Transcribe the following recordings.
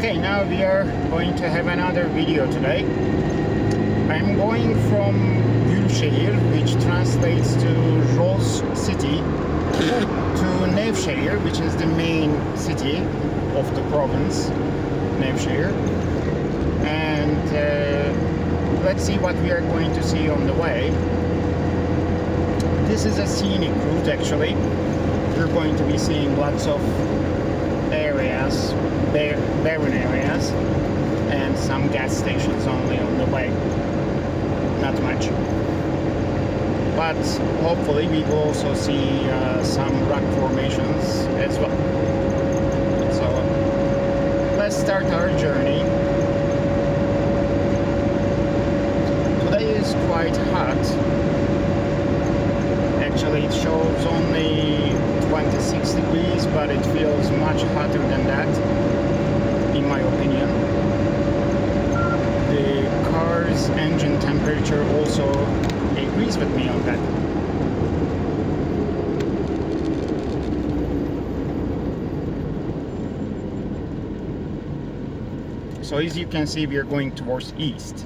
Okay, now we are going to have another video today. I'm going from Gülşehir, which translates to Rose City, to Nevşehir, which is the main city of the province, Nevşehir. And let's see what we are going to see on the way. This is a scenic route actually. We're going to be seeing lots of areas, barren areas, and some gas stations only on the way. Not much. But hopefully we will also see some rock formations as well. So let's start our journey. Today is quite hot. Actually it shows only 26 degrees, but it feels much hotter than that, in my opinion. The car's engine temperature also agrees with me on that. So as you can see, we are going towards east.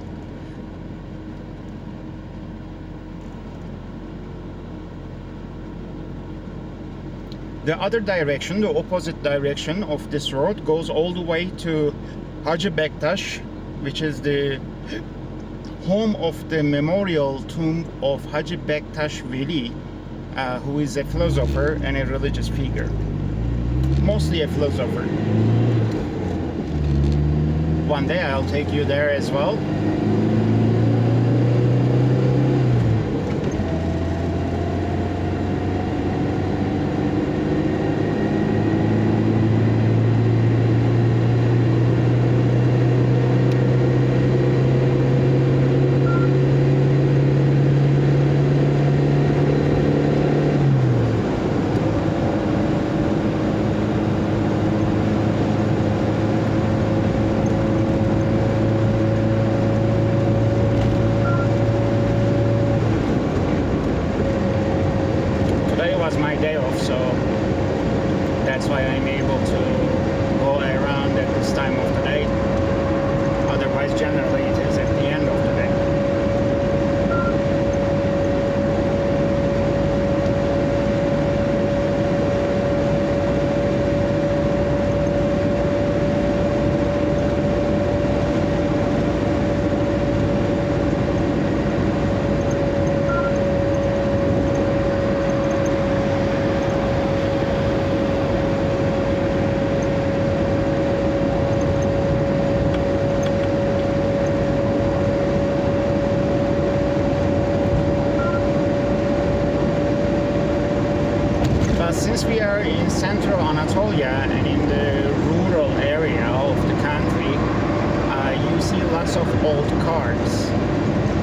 The other direction, the opposite direction of this road, goes all the way to Hacı Bektaş, which is the home of the memorial tomb of Hacı Bektaş Veli, who is a philosopher and a religious figure. Mostly a philosopher. One day I'll take you there as well. My day off, so that's why I'm able to go around at this time of the day. Otherwise, generally it is at the end of the day. Since we are in central Anatolia and in the rural area of the country, you see lots of old cars.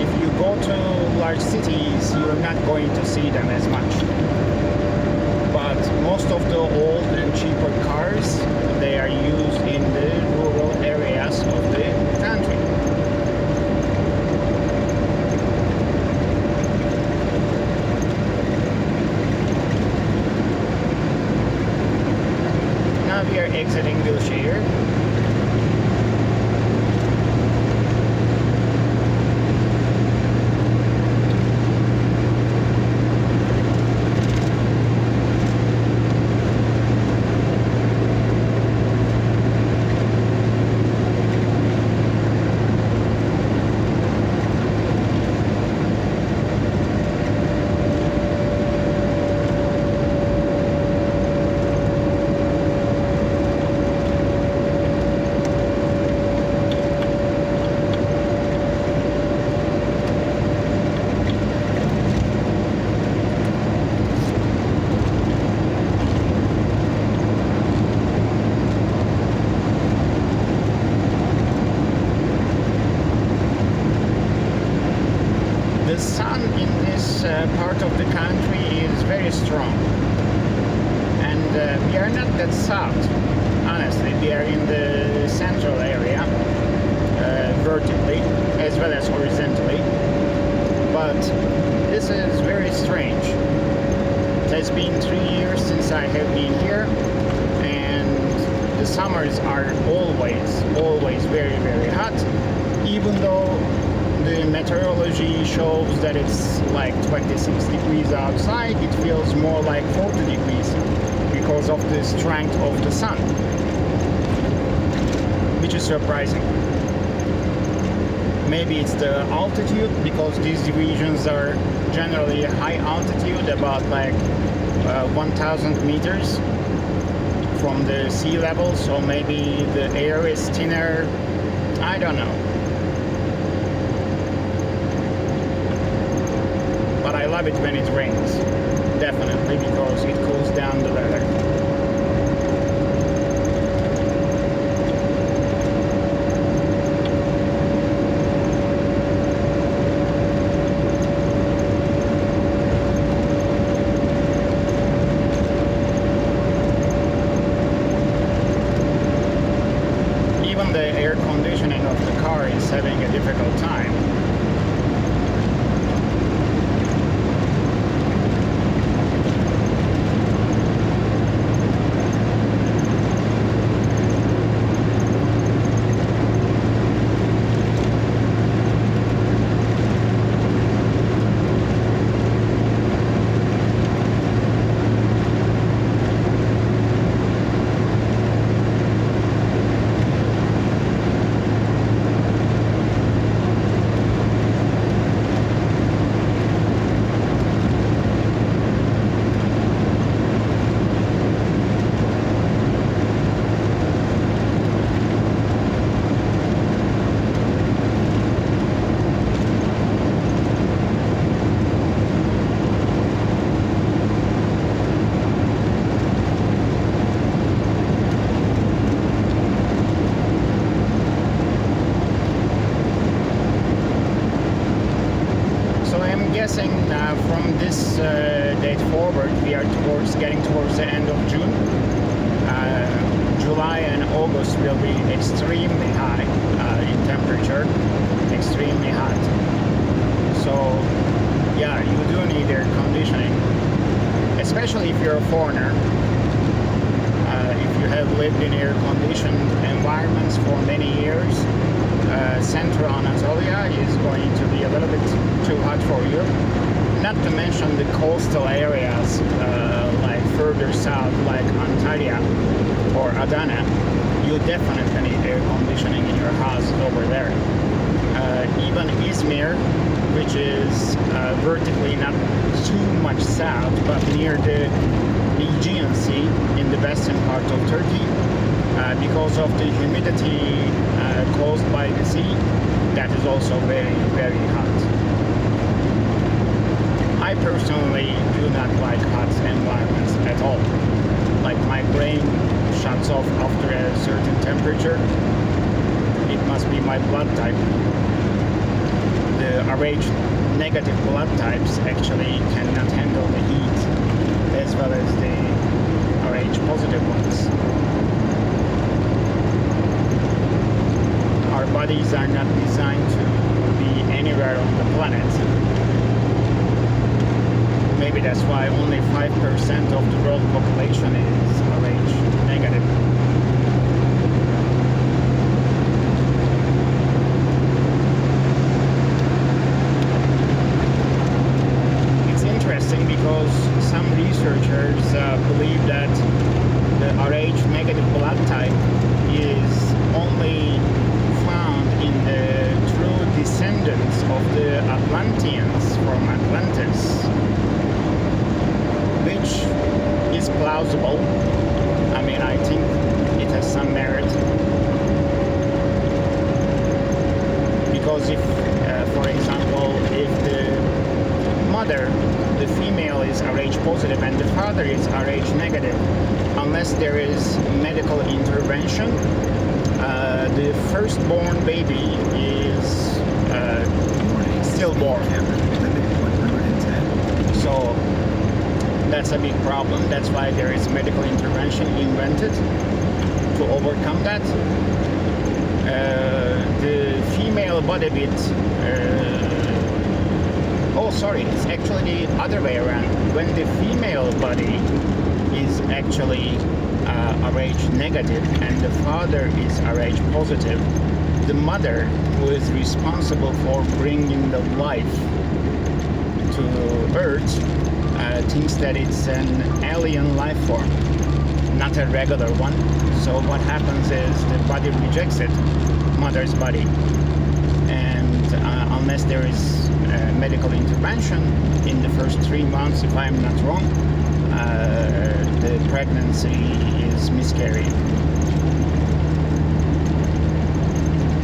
If you go to large cities, you're not going to see them as much. But most of the old and cheaper cars, they are used in the rural areas of the country. We are exiting Gülşehir. The sun in this part of the country is very strong, and we are not that south, honestly. We are in the central area, vertically as well as horizontally, but this is very strange. It has been 3 years since I have been here, and the summers are always very, very hot, even though the meteorology shows that it's like 26 degrees outside. It feels more like 40 degrees because of the strength of the sun, which is surprising. Maybe it's the altitude, because these regions are generally high altitude, about like 1,000 meters from the sea level, so maybe the air is thinner. I don't know. But I love it when it rains, definitely, because it cools down the weather. Having a difficult time. Guessing from this date forward, we are getting towards the end of June. July and August will be extremely high in temperature, extremely hot. So yeah, you do need air conditioning, especially if you're a foreigner. If you have lived in air-conditioned environments for many years, Central Anatolia is going to be a little bit too hot for you. Not to mention the coastal areas, like further south, like Antalya or Adana. You definitely need air conditioning in your house over there. Even Izmir, which is vertically not too much south, but near the Aegean Sea in the western part of Turkey, because of the humidity caused by the sea, that is also very, very hot. I personally do not like hot environments at all. Like, my brain shuts off after a certain temperature. It must be my blood type. The Rh negative blood types actually cannot handle the heat as well as the Rh positive ones. Our bodies are not designed to be anywhere on the planet. Maybe that's why only 5% of the world population is Rh negative. Because some researchers believe that the Rh negative blood type is only found in the true descendants of the Atlanteans from Atlantis, which is plausible. I mean, I think it has some merit. Because if, for example, if the mother, the female, is Rh positive and the father is Rh negative, unless there is medical intervention, the firstborn baby is stillborn. So that's a big problem. That's why there is medical intervention invented to overcome that. The female body width, oh sorry, it's actually the other way around. When the female body is actually Rh negative and the father is Rh positive, the mother, who is responsible for bringing the life to Earth, thinks that it's an alien life form, not a regular one. So what happens is the body rejects it, mother's body, and unless there is medical intervention in the first 3 months, if I'm not wrong, the pregnancy is miscarried.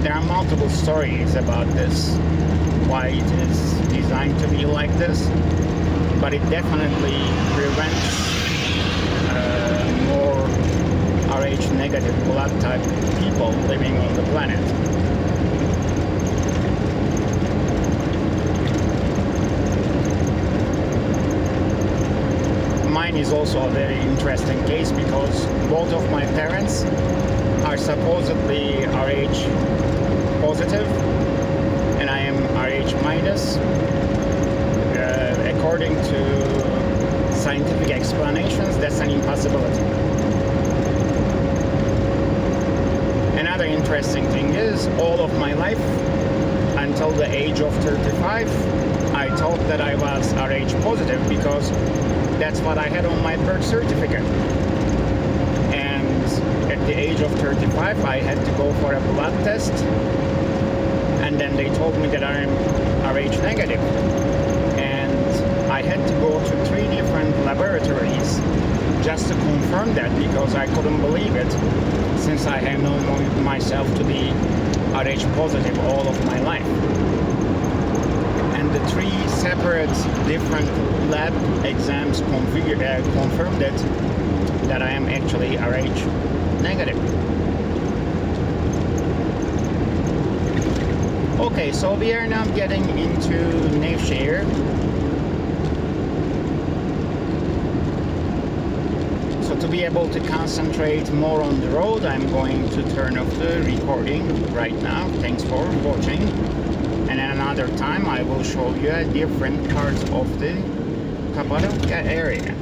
There are multiple stories about this, why it is designed to be like this, but it definitely prevents more Rh negative blood type people living on the planet. Mine is also a very interesting case because both of my parents are supposedly Rh positive and I am Rh minus. According to scientific explanations, that's an impossibility. Another interesting thing is, all of my life, until the age of 35, I thought that I was Rh positive because that's what I had on my birth certificate. And at the age of 35, I had to go for a blood test, and then they told me that I'm Rh negative. I had to go to 3 different laboratories just to confirm that because I couldn't believe it, since I have known myself to be Rh positive all of my life. And the 3 separate different lab exams confirmed it, that I am actually Rh negative. Okay, so we are now getting into Nevşehir. So to be able to concentrate more on the road, I'm going to turn off the recording right now. Thanks for watching. And another time I will show you a different part of the Cappadocia area.